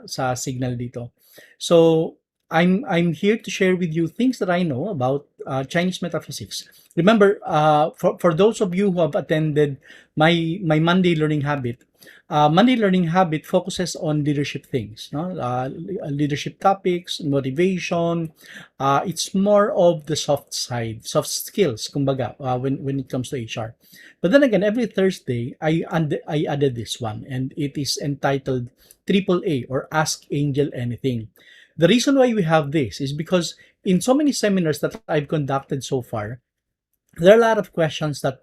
sa signal dito. So, I'm here to share with you things that I know about Chinese metaphysics. Remember, for those of you who have attended my Monday Learning Habit, Monday Learning Habit focuses on leadership things, no? Leadership topics, motivation. It's more of the soft side, soft skills, kumbaga, when it comes to HR. But then again, every Thursday, I added this one, and it is entitled Triple A, or Ask Angel Anything. The reason why we have this is because in so many seminars that I've conducted so far, there are a lot of questions that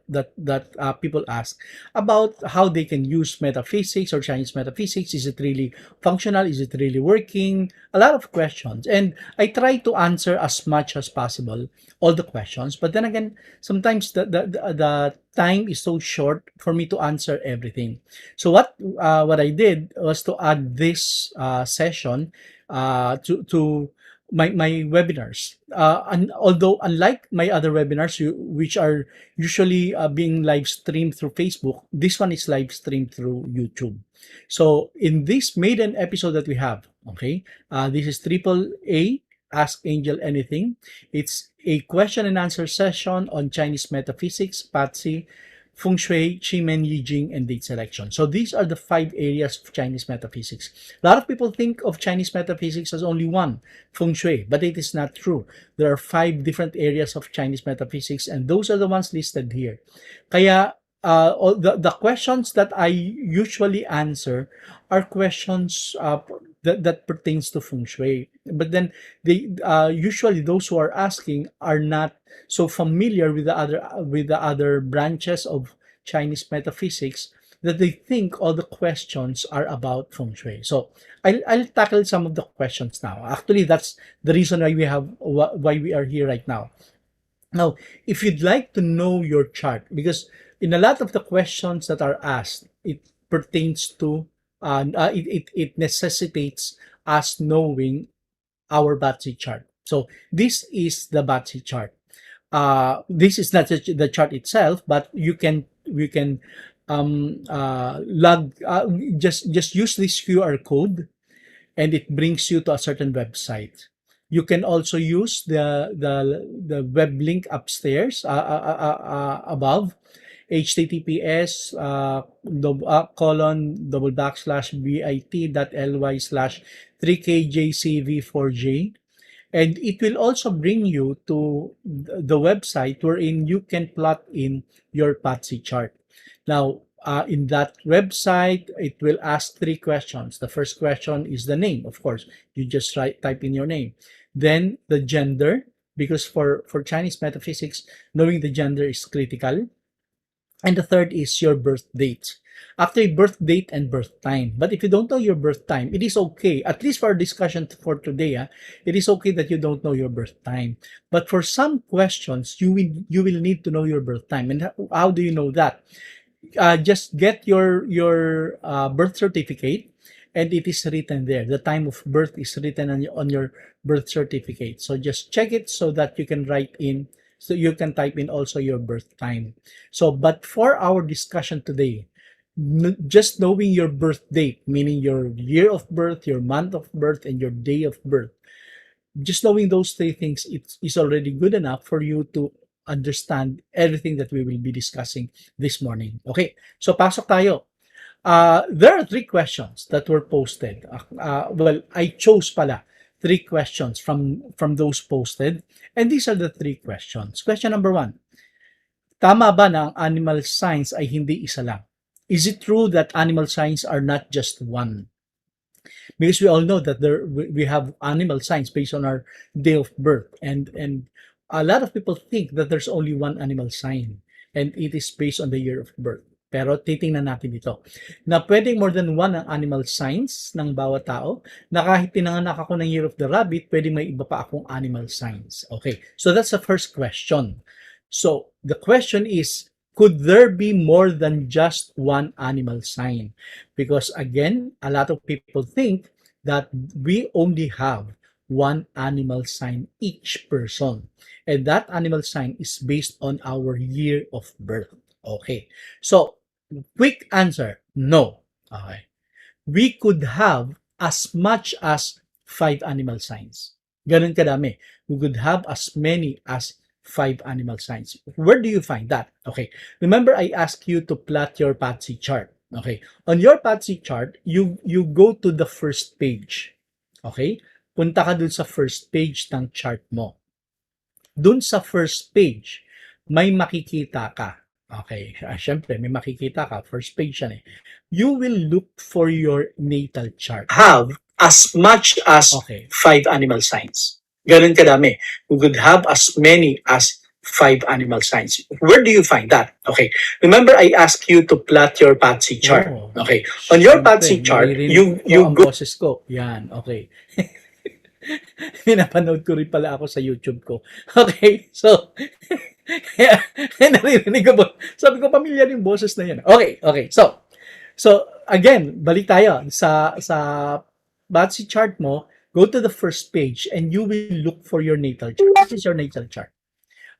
people ask about how they can use metaphysics or Chinese metaphysics. Is it really functional? Is it really working? A lot of questions, and I try to answer as much as possible all the questions. But then again, sometimes the time is so short for me to answer everything. So what I did was to add this session to my webinars. And although unlike my other webinars, which are usually being live streamed through Facebook, this one is live streamed through YouTube. So in this maiden episode that we have, okay, this is Triple A, Ask Angel Anything. It's a question and answer session on Chinese metaphysics, BaZi, Feng Shui, Qigong, Yi Jing, and date selection. So these are the 5 areas of Chinese metaphysics. A lot of people think of Chinese metaphysics as only one, Feng Shui, but it is not true. There are 5 different areas of Chinese metaphysics, and those are the ones listed here. Kaya the questions that I usually answer are questions that pertains to Feng Shui. But then they usually those who are asking are not so familiar with the other branches of Chinese metaphysics that they think all the questions are about Feng Shui. So I'll tackle some of the questions now. Actually, that's the reason why we are here right now. Now, if you'd like to know your chart, because in a lot of the questions that are asked, it pertains to it necessitates us knowing our BaZi chart. So this is the BaZi chart. This is not the chart itself, but you can log just use this QR code, and it brings you to a certain website. You can also use the web link upstairs above, https bit.ly/3kjcv4j, and it will also bring you to the website wherein you can plot in your BaZi chart. Now, in that website, it will ask 3 questions. The first question is the name, of course. You just type in your name. Then the gender, because for Chinese metaphysics, knowing the gender is critical. And the third is your birth date. After birth date and birth time. But if you don't know your birth time, it is okay. At least for our discussion for today, it is okay that you don't know your birth time. But for some questions, you will need to know your birth time. And how do you know that? Just get your birth certificate, and it is written there. The time of birth is written on your birth certificate. So just check it so that you can write in. So you can type in also your birth time. So, but for our discussion today, just knowing your birth date, meaning your year of birth, your month of birth, and your day of birth, just knowing those 3 things, it is already good enough for you to understand everything that we will be discussing this morning. Okay, so pasok tayo. There are 3 questions that were posted. Well, I chose 3 questions from those posted, and these are the 3 questions. Question number 1. Tama ba na ang animal signs ay hindi isa lang? Is it true that animal signs are not just one? Because we all know that we have animal signs based on our day of birth, and a lot of people think that there's only one animal sign, and it is based on the year of birth. Pero titingnan natin ito, na pwedeng more than one ang animal signs ng bawat tao, na kahit pinanganak ako ng year of the rabbit, pwedeng may iba pa akong animal signs. Okay, so that's the first question. So the question is, could there be more than just one animal sign? Because again, a lot of people think that we only have one animal sign each person, and that animal sign is based on our year of birth. Okay, so quick answer, no. Okay. We could have as much as 5 animal signs. Ganun kadami. We could have as many as 5 animal signs. Where do you find that? Okay. Remember, I asked you to plot your BaZi chart. Okay. On your BaZi chart, you go to the first page. Okay? Punta ka dun sa first page ng chart mo. Dun sa first page, may makikita ka. Okay, syempre, may makikita ka. First page yan eh. You will look for your natal chart. Have as much as 5 animal signs. Ganun kadami. We could have as many as 5 animal signs. Where do you find that? Okay. Remember, I asked you to plot your BaZi chart. Okay. On your BaZi chart, you go... boses ko. Yan, okay. Pinapanood ko rin pala ako sa YouTube ko. Okay, so, kaya naririnig ko po. Sabi ko, pamilyar yung boses na yan. Okay, okay. So again, balik tayo sa BaZi chart mo, go to the first page and you will look for your natal chart. This is your natal chart.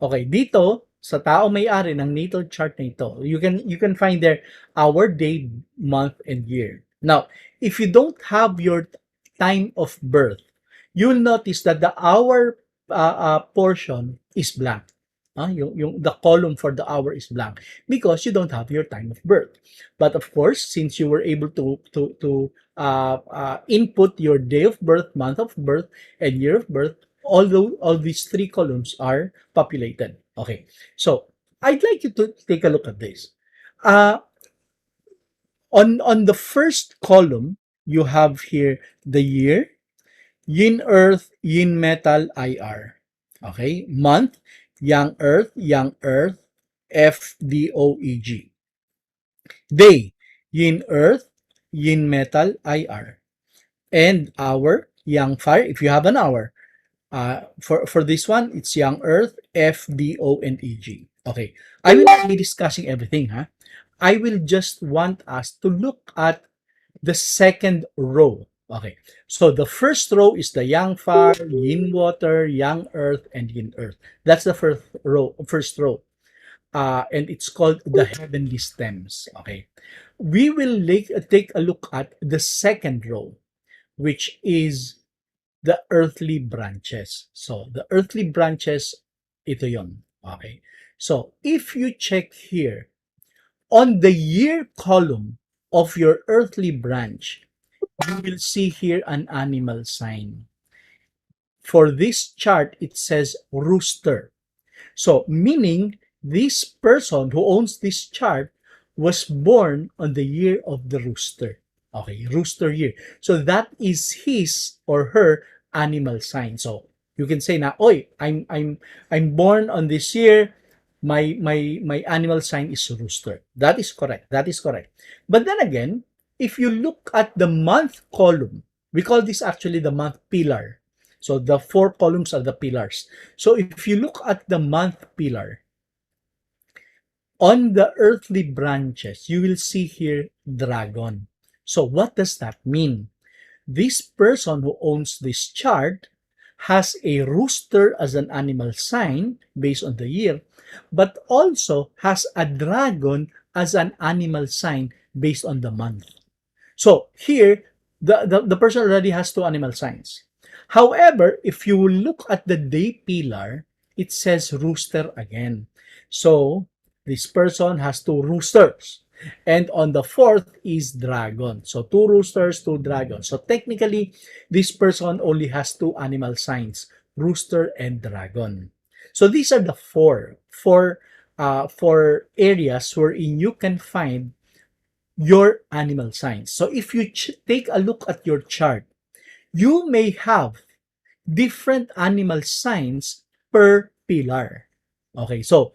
Okay, dito, sa tao may-ari ng natal chart na ito, you can find there hour, day, month, and year. Now, if you don't have your time of birth, you'll notice that the hour portion is blank. The column for the hour is blank because you don't have your time of birth. But of course, since you were able to input your day of birth, month of birth, and year of birth, although all these 3 columns are populated. Okay, so I'd like you to take a look at this. On the first column, you have here the year, yin earth, yin metal, IR. Okay, month, young earth, FDOEG. Day, yin earth, yin metal, IR. And hour, young fire, if you have an hour. For this one, it's young earth, FDONEG. Okay, I will not be discussing everything. I will just want us to look at the second row. Okay, so the first row is the yang fire, yin water, yang earth, and yin earth. That's the first row. And it's called the heavenly stems. Okay, we will take a look at the second row, which is the earthly branches. So the earthly branches, ito yon. Okay, so if you check here on the year column of your earthly branch, you will see here an animal sign. For this chart, it says rooster. So, meaning this person who owns this chart was born on the year of the rooster. Okay, rooster year. So, that is his or her animal sign. So, you can say na, oy, I'm born on this year. My animal sign is rooster. That is correct. That is correct. But then again, if you look at the month column, we call this actually the month pillar. So the 4 columns are the pillars. So if you look at the month pillar, on the earthly branches, you will see here dragon. So what does that mean? This person who owns this chart has a rooster as an animal sign based on the year, but also has a dragon as an animal sign based on the month. So here, the person already has 2 animal signs. However, if you look at the day pillar, it says rooster again. So this person has 2 roosters. And on the 4th is dragon. So 2 roosters, 2 dragons. So technically, this person only has 2 animal signs, rooster and dragon. So these are the four areas wherein you can find your animal signs. So if you take a look at your chart, you may have different animal signs per pillar. Okay, so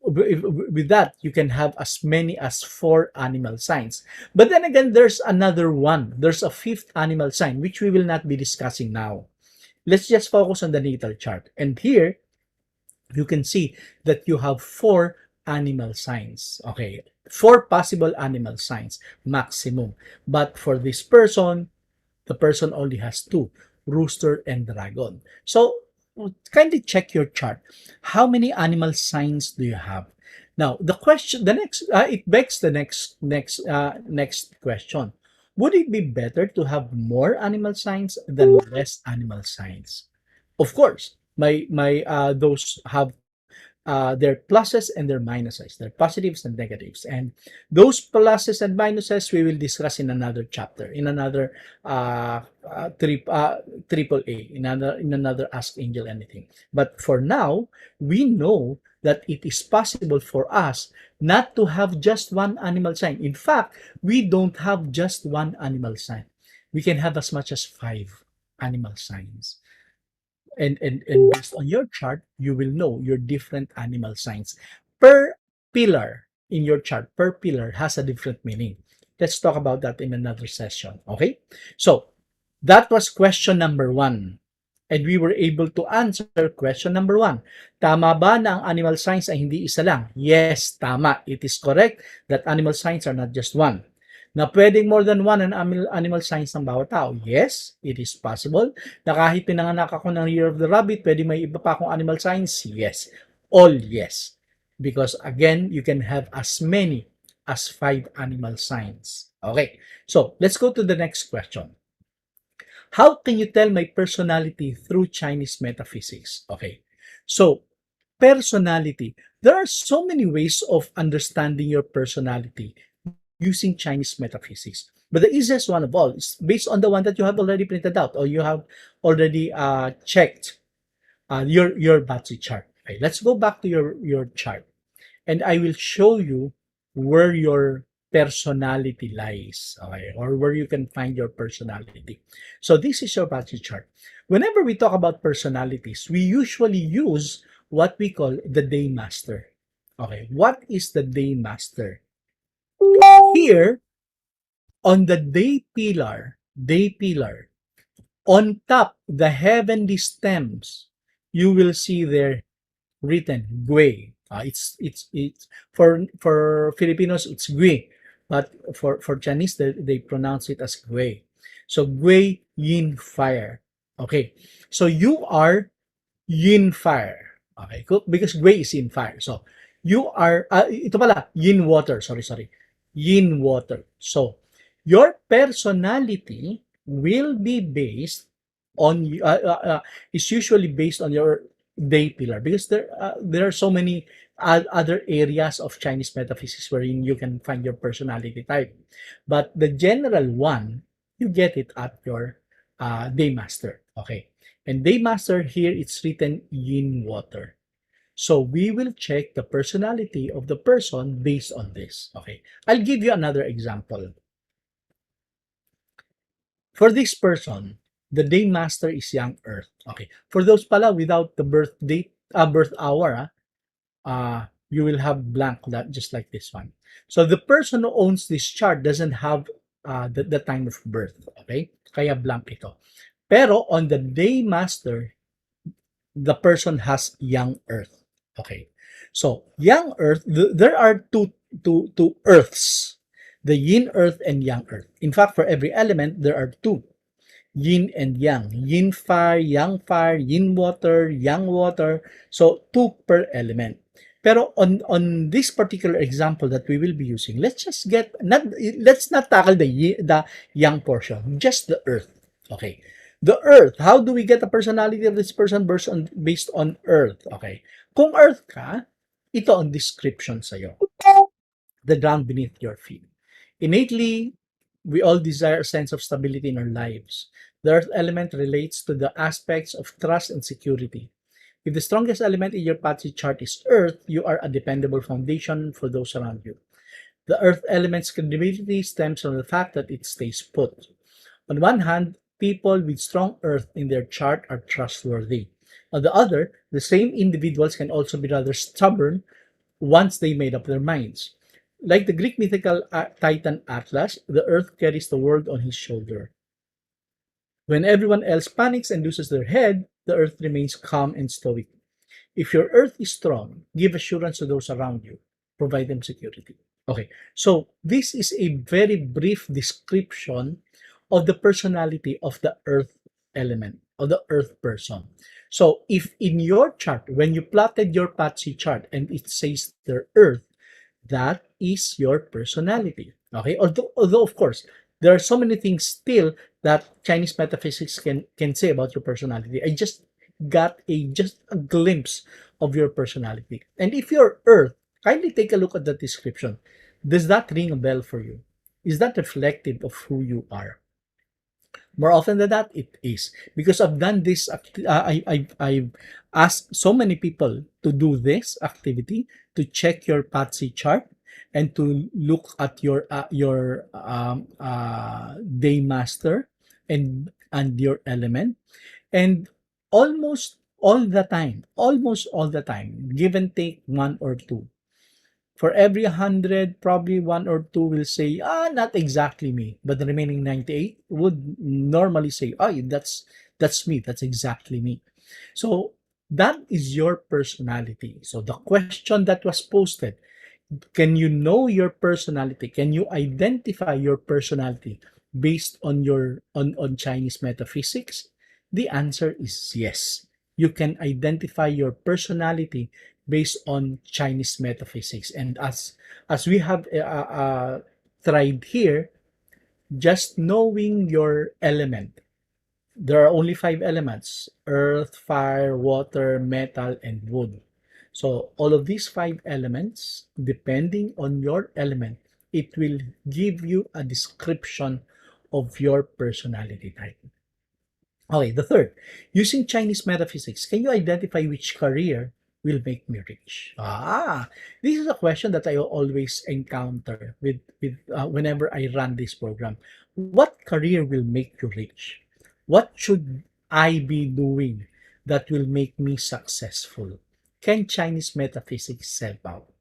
with that, you can have as many as 4 animal signs. But then again, there's another one. There's a 5th animal sign, which we will not be discussing now. Let's just focus on the natal chart. And here, you can see that you have 4 animal signs. Okay, 4 possible animal signs, maximum. But for this person, the person only has 2, rooster and dragon. So, kindly check your chart. How many animal signs do you have? Now, the question, it begs the next question. would it be better to have more animal signs than less animal signs? Of course, my those have their pluses and their minuses, their positives and negatives. And those pluses and minuses we will discuss in another chapter, in another triple A, in another Ask Angel Anything. But for now, we know that it is possible for us not to have just one animal sign. In fact, we don't have just one animal sign. We can have as much as 5 animal signs. And based on your chart, you will know your different animal signs. Per pillar in your chart, per pillar has a different meaning. Let's talk about that in another session. Okay? So, that was question number 1. And we were able to answer question number 1. Tama ba na ang animal signs ay hindi isa lang? Yes, tama. It is correct that animal signs are not just one. Na pwedeng more than one an animal signs ng bawat tao? Yes, it is possible. Na kahit pinanganak ako ng Year of the Rabbit, pwede may iba pa akong animal signs? Yes. All yes. Because again, you can have as many as 5 animal signs. Okay, so let's go to the next question. How can you tell my personality through Chinese metaphysics? Okay, so personality. There are so many ways of understanding your personality using Chinese metaphysics. But the easiest one of all is based on the one that you have already printed out or you have already checked your BaZi chart. Okay, let's go back to your chart and I will show you where your personality lies, okay, or where you can find your personality. So this is your BaZi chart. Whenever we talk about personalities, we usually use what we call the day master. Okay, what is the day master? Here, on the day pillar, on top, the heavenly stems, you will see there written Gui. It's for Filipinos it's Gui, but for Chinese they pronounce it as Gui. So Gui Yin Fire. Okay, so you are Yin Fire. Okay, because Gui is Yin Fire. So you are ito pala Yin Water. Sorry. Yin Water. So your personality will be based on is usually based on your day pillar because there are so many other areas of Chinese metaphysics wherein you can find your personality type, but the general one you get it at your day master. Okay, and day master here it's written Yin Water. So we will check the personality of the person based on this. Okay, I'll give you another example. For this person, the day master is young Earth. Okay. For those pala without the birth date, birth hour, you will have blank that just like this one. So the person who owns this chart doesn't have the time of birth. Okay. Kaya blank ito. Pero on the day master, the person has young Earth. Okay. So young Earth, there are two Earths. The yin earth and yang earth. In fact, for every element, there are 2. Yin and yang. Yin fire, yin water, yang water. So 2 per element. Pero on this particular example that we will be using, let's not tackle the yang portion, just the earth. Okay. The earth, how do we get the personality of this person based on earth? Okay. Kung earth ka, ito ang description sa'yo. The ground beneath your feet. Innately, we all desire a sense of stability in our lives. The earth element relates to the aspects of trust and security. If the strongest element in your BaZi chart is earth, you are a dependable foundation for those around you. The earth element's credibility stems from the fact that it stays put. On one hand, people with strong earth in their chart are trustworthy. On the other, the same individuals can also be rather stubborn once they made up their minds. Like the Greek mythical Titan Atlas, the earth carries the world on his shoulder. When everyone else panics and loses their head, the earth remains calm and stoic. If your earth is strong, give assurance to those around you. Provide them security. Okay, so this is a very brief description of the personality of the earth element, of the earth person. So if in your chart, when you plotted your BaZi chart and it says their earth, that is your personality. Okay, although of course, There are so many things still that Chinese metaphysics can say about your personality. I just got just a glimpse of your personality. And if you're Earth, kindly take a look at the description. Does that ring a bell for you? Is that reflective of who you are? More often than that, it is, because I've done this. I've asked so many people to do this activity, to check your BaZi chart and to look at your day master and your element, and almost all the time, give and take one or two. For every 100, probably one or two will say, not exactly me. But the remaining 98 would normally say, that's me. That's exactly me. So that is your personality. So the question that was posted, can you know your personality? Can you identify your personality based on on Chinese metaphysics? The answer is yes. You can identify your personality based on Chinese metaphysics. And as we have tried here, just knowing your element. There are only five elements: earth, fire, water, metal, and wood. So all of these five elements, depending on your element, it will give you a description of your personality type. Okay, the third, using Chinese metaphysics, can you identify which career will make me rich? This is a question that I always encounter with whenever I run this program. What career will make you rich? What should I be doing that will make me successful? Can Chinese metaphysics help out?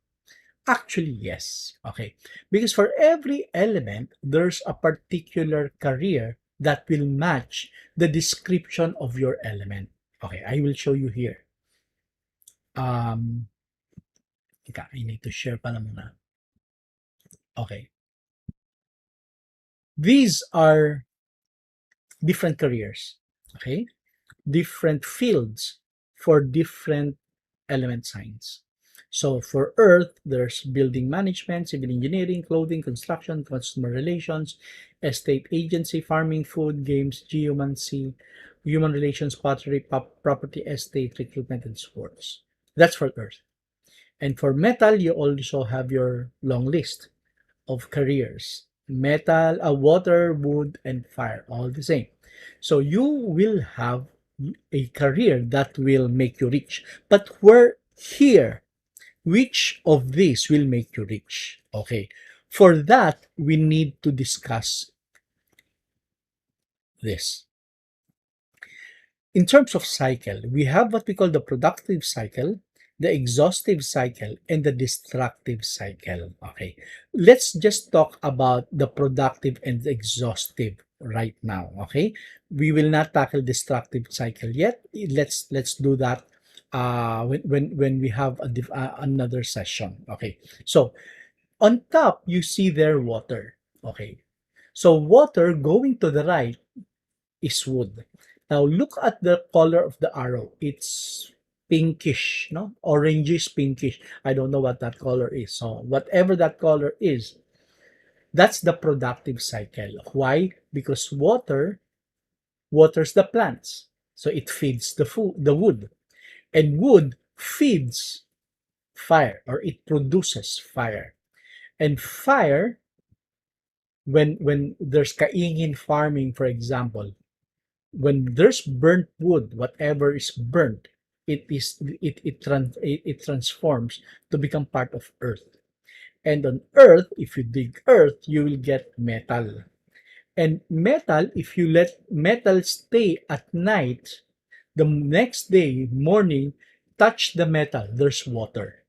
Actually, yes. Okay. Because for every element, there's a particular career that will match the description of your element. Okay, I will show you here. Um, I need to share pala muna. Okay. These are different careers. Okay. Different fields for different element signs. So for Earth, there's building management, civil engineering, clothing, construction, customer relations, estate agency, farming, food, games, geomancy, human relations, pottery, property, estate, recruitment, and sports. That's for Earth. And for metal, you also have your long list of careers. Metal, water, wood, and fire, all the same. So you will have a career that will make you rich. But we're here, which of these will make you rich? Okay. For that, we need to discuss this. In terms of cycle, we have what we call the productive cycle, the exhaustive cycle, and the destructive cycle. Okay. Let's just talk about the productive and the exhaustive right now. Okay. We will not tackle destructive cycle yet. Let's do that when we have another session. Okay. So on top, you see there water. Okay. So water going to the right is wood. Now look at the color of the arrow. It's pinkish, no? Orangish pinkish. I don't know what that color is. So whatever that color is, that's the productive cycle. Why? Because water waters the plants. So it feeds the wood. And wood feeds fire, or it produces fire. And fire, when there's kaingin farming, for example, when there's burnt wood, whatever is burnt, it transforms to become part of earth. And on earth, if you dig earth, you will get metal. And metal, if you let metal stay at night, the next day, morning, touch the metal, there's water.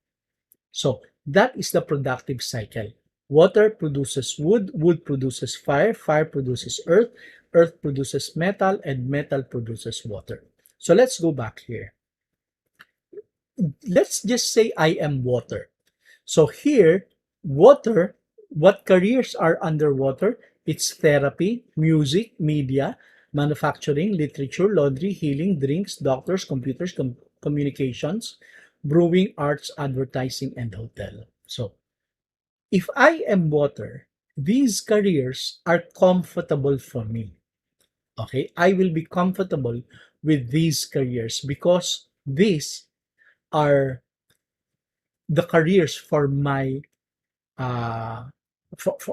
So that is the productive cycle. Water produces wood, wood produces fire, fire produces earth, earth produces metal, and metal produces water. So let's go back here. Let's just say I am water. So here, water, what careers are underwater? It's therapy, music, media, manufacturing, literature, laundry, healing, drinks, doctors, computers, communications, brewing, arts, advertising, and hotel. So if I am water these careers are comfortable for me. Okay, I will be comfortable with these careers because these are the careers for my uh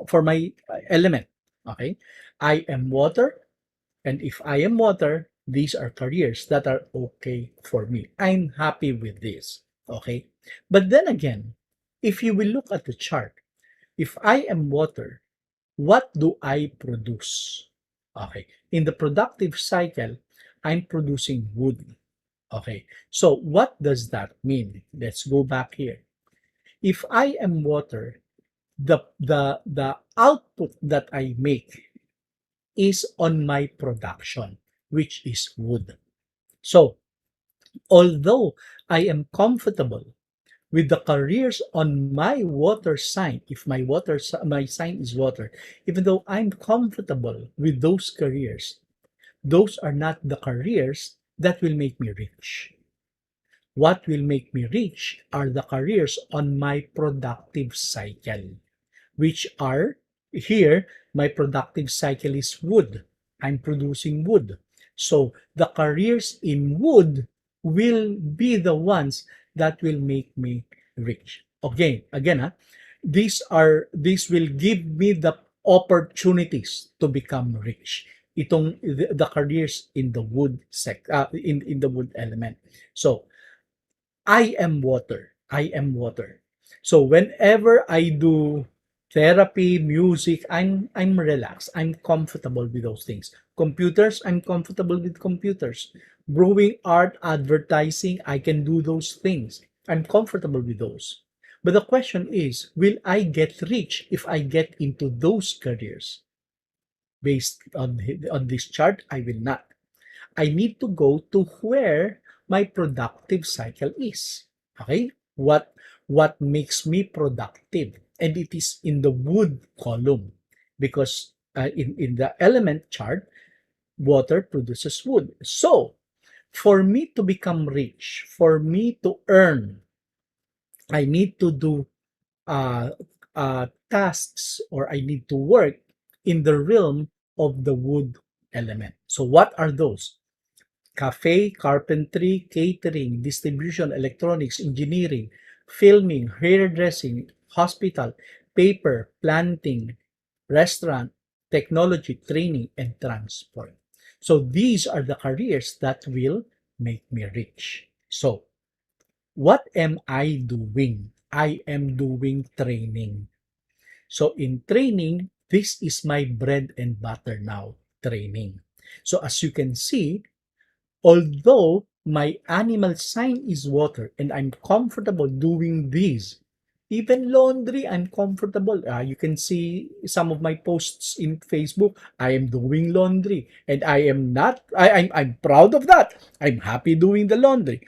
for my element. Okay, I am water, and if I am water, these are careers that are okay for me. I'm happy with this. Okay, but then again, if you will look at the chart, if I am water, what do I produce? Okay. In the productive cycle, I'm producing wood. Okay. So what does that mean? Let's go back here. If I am water, the output that I make is on my production, which is wood. So although I am comfortable with the careers on my water sign, if my sign is water, even though I'm comfortable with those careers, those are not the careers that will make me rich. What will make me rich are the careers on my productive cycle, which are here. My productive cycle is wood. I'm producing wood. So the careers in wood will be the ones that will make me rich. These will give me the opportunities to become rich. Itong the careers in the wood in the wood element. So I am water. I am water. So whenever I do therapy, music, I'm relaxed. I'm comfortable with those things. Computers, I'm comfortable with computers. Brewing, art, advertising, I can do those things. I'm comfortable with those. But the question is, will I get rich if I get into those careers? Based on this chart, I will not. I need to go to where my productive cycle is. Okay? What makes me productive? And it is in the wood column because in the element chart, water produces wood. So, for me to become rich, for me to earn, I need to do uh, tasks, or I need to work in the realm of the wood element. So, what are those? Cafe, carpentry, catering, distribution, electronics, engineering, filming, hairdressing, hospital, paper, planting, restaurant, technology, training, and transport. So these are the careers that will make me rich. So what am I doing? I am doing training. So in training, this is my bread and butter now, training. So as you can see, although my animal sign is water and I'm comfortable doing these, even laundry, I'm comfortable. You can see some of my posts in Facebook. I am doing laundry, and I am not. I'm proud of that. I'm happy doing the laundry.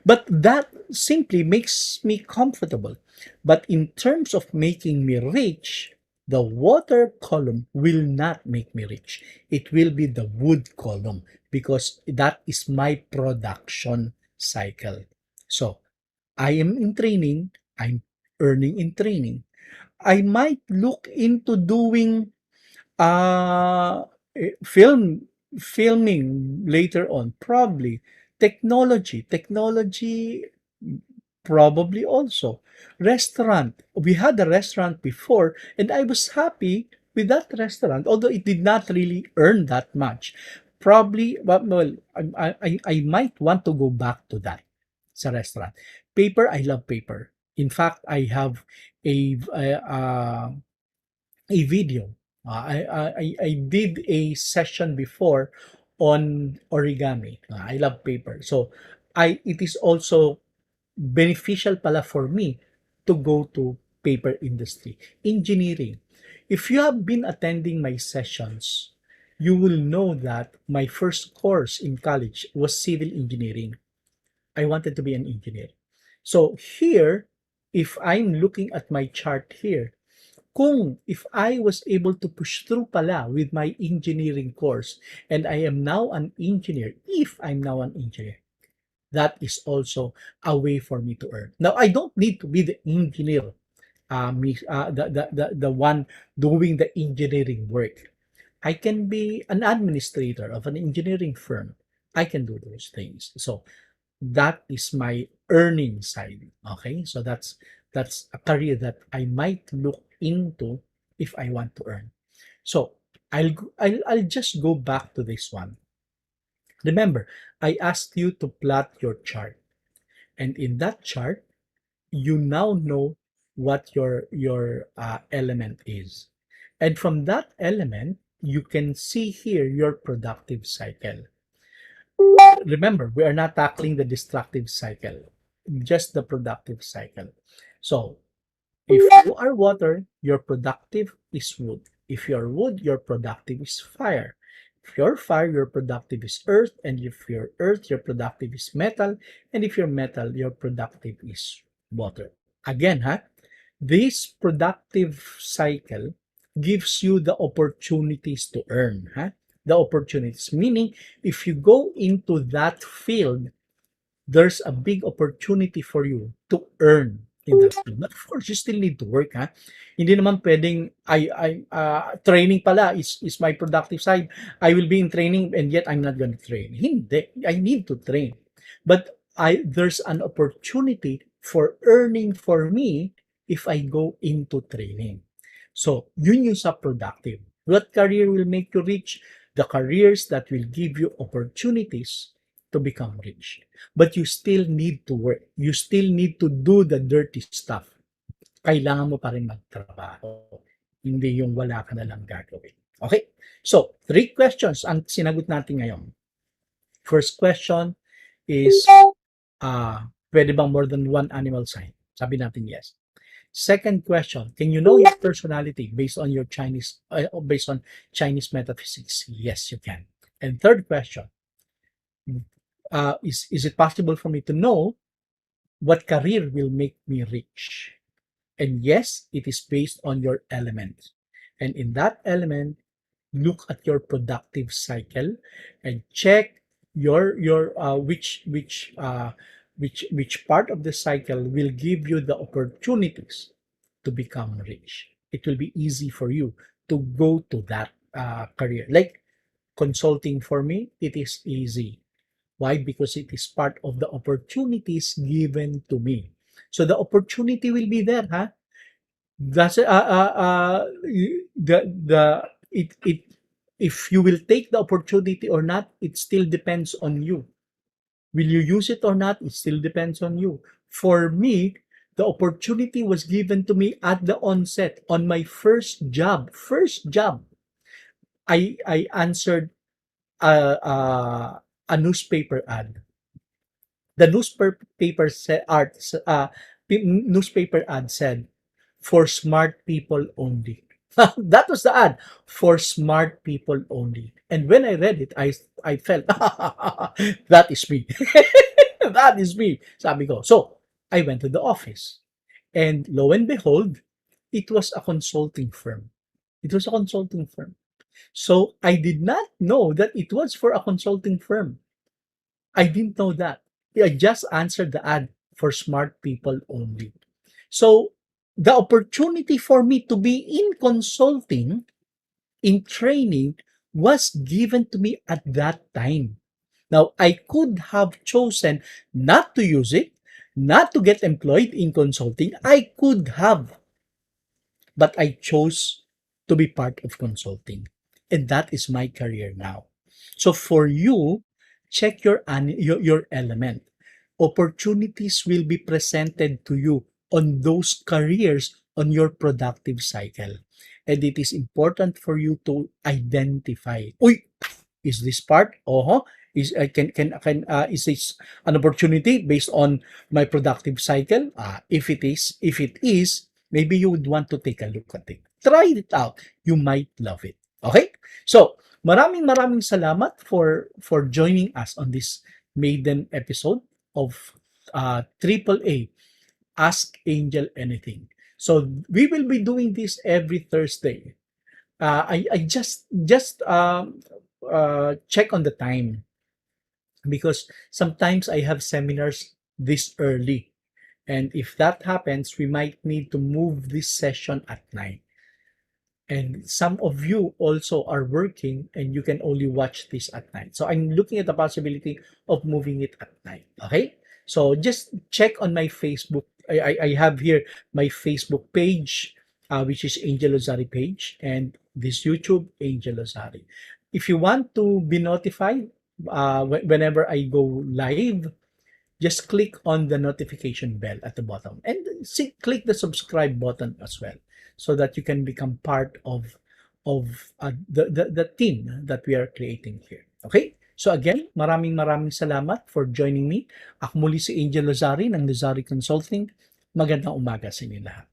But that simply makes me comfortable. But in terms of making me rich, the water column will not make me rich. It will be the wood column because that is my production cycle. So I am in training, I'm earning in training. I might look into doing uh film filming later on, probably. Technology, probably also. Restaurant, we had a restaurant before and I was happy with that restaurant, although it did not really earn that much. Probably, well, I might want to go back to that sa restaurant. Paper, I love paper. In fact, I have a video. I did a session before on origami. I love paper. So it is also beneficial pala for me to go to paper industry. Engineering. If you have been attending my sessions, you will know that my first course in college was civil engineering. I wanted to be an engineer. So here, if I'm looking at my chart here, kung if I was able to push through pala with my engineering course and I am now an engineer, if I'm now an engineer, that is also a way for me to earn. Now, I don't need to be the engineer the one doing the engineering work. I can be an administrator of an engineering firm. I can do those things. So that is my earning side. Okay, so that's a career that I might look into if I want to earn. So I'll just go back to this one. Remember, I asked you to plot your chart, and in that chart, you now know what your element is, and from that element, you can see here your productive cycle. Remember, we are not tackling the destructive cycle, just the productive cycle. So if you are water, your productive is wood. If you're wood, your productive is fire. If you're fire, your productive is earth. And if you're earth, your productive is metal. And if you're metal, your productive is water. Again, this productive cycle gives you the opportunities to earn. The opportunities, meaning if you go into that field, there's a big opportunity for you to earn in that field. But of course, you still need to work, Hindi naman pwedeng training pala is my productive side. I will be in training and yet I'm not going to train. Hindi. I need to train. But there's an opportunity for earning for me if I go into training. So, yun yung sa productive. What career will make you rich? The careers that will give you opportunities to become rich. But you still need to work. You still need to do the dirty stuff. Kailangan mo pa rin magtrabaho. Hindi yung wala ka na lang gagawin. Okay? So, 3 questions ang sinagot natin ngayon. First question is, pwede bang more than one animal sign? Sabi natin yes. Second question, can you know your personality based on based on Chinese metaphysics? Yes, you can. And third question, is it possible for me to know what career will make me rich? And yes, it is based on your element. And in that element, look at your productive cycle and check which part of the cycle will give you the opportunities to become rich. It will be easy for you to go to that career. Like consulting for me, it is easy. Why? Because it is part of the opportunities given to me. So the opportunity will be there, That's the it if you will take the opportunity or not, it still depends on you. Will you use it or not? It still depends on you. For me, the opportunity was given to me at the onset on my first job. First job, I answered a newspaper ad. The newspaper ad said, "For smart people only." That was the ad, "For smart people only." And when I read it, I felt that is me. That is me. Sabi ko. So, I went to the office. And lo and behold, it was a consulting firm. It was a consulting firm. So, I did not know that it was for a consulting firm. I didn't know that. I just answered the ad, "For smart people only." So, the opportunity for me to be in consulting, in training, was given to me at that time. Now, I could have chosen not to use it, not to get employed in consulting. I could have, but I chose to be part of consulting. And that is my career now. So for you, check your element. Opportunities will be presented to you on those careers on your productive cycle. And it is important for you to identify, uy, is this part? Is is this an opportunity based on my productive cycle? If it is, maybe you would want to take a look at it. Try it out. You might love it. Okay? So, maraming salamat for joining us on this maiden episode of Triple A, Ask Angel Anything. So, we will be doing this every Thursday. I just check on the time because sometimes I have seminars this early. And if that happens, we might need to move this session at 9. And some of you also are working and you can only watch this at night. So I'm looking at the possibility of moving it at night. Okay? So just check on my Facebook. I have here my Facebook page, which is Angel Lozari page, and this YouTube, Angel Lozari. If you want to be notified whenever I go live, just click on the notification bell at the bottom and click the subscribe button as well, so that you can become part of the team that we are creating here. Okay? So again, maraming salamat for joining me. Ako muli si Angel Lozari ng Lozari Consulting. Magandang umaga sa inyo lahat.